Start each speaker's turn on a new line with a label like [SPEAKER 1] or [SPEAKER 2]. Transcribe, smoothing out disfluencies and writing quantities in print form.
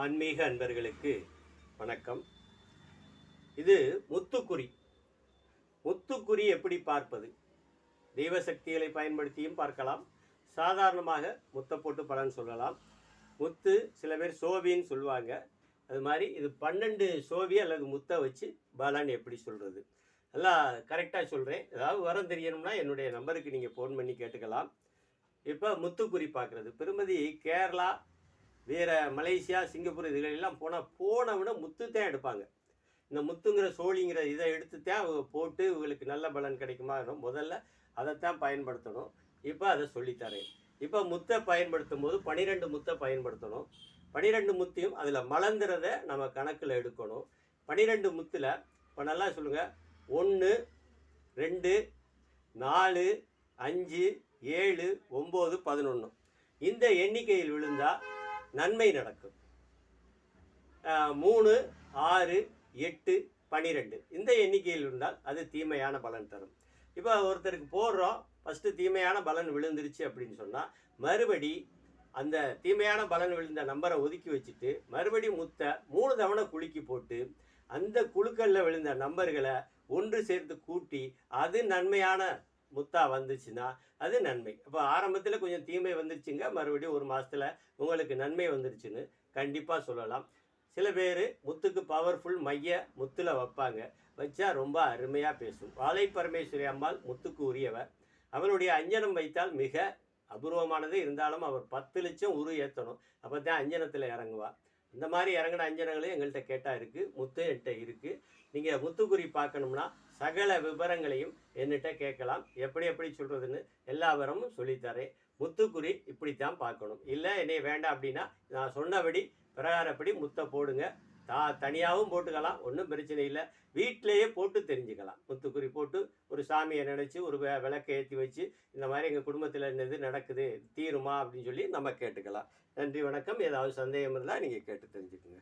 [SPEAKER 1] ஆன்மீக அன்பர்களுக்கு வணக்கம். இது முத்துக்குறி. முத்துக்குறி எப்படி பார்ப்பது? தெய்வ சக்திகளை பயன்படுத்தியும் பார்க்கலாம். சாதாரணமாக முத்தை போட்டு பலன் சொல்லலாம். முத்து சில பேர் சோவின்னு சொல்லுவாங்க. அது மாதிரி இது 12 சோவி அல்லது முத்தை வச்சு பலன் எப்படி சொல்கிறது? எல்லாம் கரெக்டாக சொல்கிறேன். ஏதாவது வரம் தெரியணும்னா என்னுடைய நம்பருக்கு நீங்கள் ஃபோன் பண்ணி கேட்டுக்கலாம். இப்போ முத்துக்குறி பார்க்குறது பெருமதி கேரளா, வேறு மலேசியா, சிங்கப்பூர் இதுகளெல்லாம் போனவுடனே முத்து தான் எடுப்பாங்க. இந்த முத்துங்கிற சோழிங்கிற இதை எடுத்து தான் அவங்க போட்டு இவங்களுக்கு நல்ல பலன் கிடைக்குமா? முதல்ல அதைத்தான் பயன்படுத்தணும். இப்போ அதை சொல்லித்தரேன். இப்போ முத்தை பயன்படுத்தும் போது 12 முத்தை பயன்படுத்தணும். 12 முத்தையும் அதில் மலர்ந்துறதை நம்ம கணக்கில் எடுக்கணும். 12 முத்தில் இப்போ நல்லா சொல்லுங்கள். 1, 2, 4, 5, 7, 9, 11 இந்த எண்ணிக்கையில் விழுந்தால் நன்மை நடக்கும். 3, 6, 8, 12 இந்த எண்ணிக்கையில் இருந்தால் அது தீமையான பலன் தரும். இப்போ ஒருத்தருக்கு போடுறோம், ஃபஸ்ட்டு தீமையான பலன் விழுந்துருச்சு அப்படின்னு சொன்னால் மறுபடி அந்த தீமையான பலன் விழுந்த நம்பரை ஒதுக்கி வச்சுட்டு மறுபடி முத்தை 3 தவணை குலுக்கி போட்டு அந்த குழுக்களில் விழுந்த நம்பர்களை ஒன்று சேர்த்து கூட்டி அது நன்மையான முத்தா வந்துச்சுன்னா அது நன்மை. அப்போ ஆரம்பத்தில் கொஞ்சம் தீமை வந்துருச்சுங்க, மறுபடியும் ஒரு மாதத்தில் உங்களுக்கு நன்மை வந்துருச்சுன்னு கண்டிப்பாக சொல்லலாம். சில பேர் முத்துக்கு பவர்ஃபுல் மைய முத்தில் வைப்பாங்க. வச்சா ரொம்ப அருமையாக பேசும். வாழை பரமேஸ்வரி அம்மாள் முத்துக்கு உரியவர். அவருடைய அஞ்சனம் வைத்தால் மிக அபூர்வமானது. இருந்தாலும் அவர் 10 லட்சம் உரு ஏற்றணும், அப்போ தான் அஞ்சனத்தில் இறங்குவார். இந்த மாதிரி இறங்கின அஞ்சனங்களும் எங்கள்கிட்ட கேட்டால் இருக்குது. முத்து என்கிட்ட இருக்குது. நீங்கள் முத்துக்குறி பார்க்கணும்னா சகல விவரங்களையும் என்கிட்ட கேட்கலாம். எப்படி சொல்கிறதுன்னு எல்லா விவரமும் சொல்லித்தரேன். முத்துக்குறி இப்படித்தான் பார்க்கணும். இல்லை என்னைய வேண்டாம் அப்படின்னா நான் சொன்னபடி பிரகாரப்படி முத்தை போடுங்க. தனியாகவும் போட்டுக்கலாம், ஒன்றும் பிரச்சனை இல்லை. வீட்டிலையே போட்டு தெரிஞ்சுக்கலாம். முத்துக்குறி போட்டு ஒரு சாமியை நினச்சி ஒரு விளக்கை ஏற்றி வச்சு இந்த மாதிரி எங்கள் குடும்பத்தில் என்னது நடக்குது, தீருமா அப்படின்னு சொல்லி நம்ம கேட்டுக்கலாம். நன்றி, வணக்கம். ஏதாவது சந்தேகம் இருந்தால் நீங்கள் கேட்டு தெரிஞ்சுக்குங்க.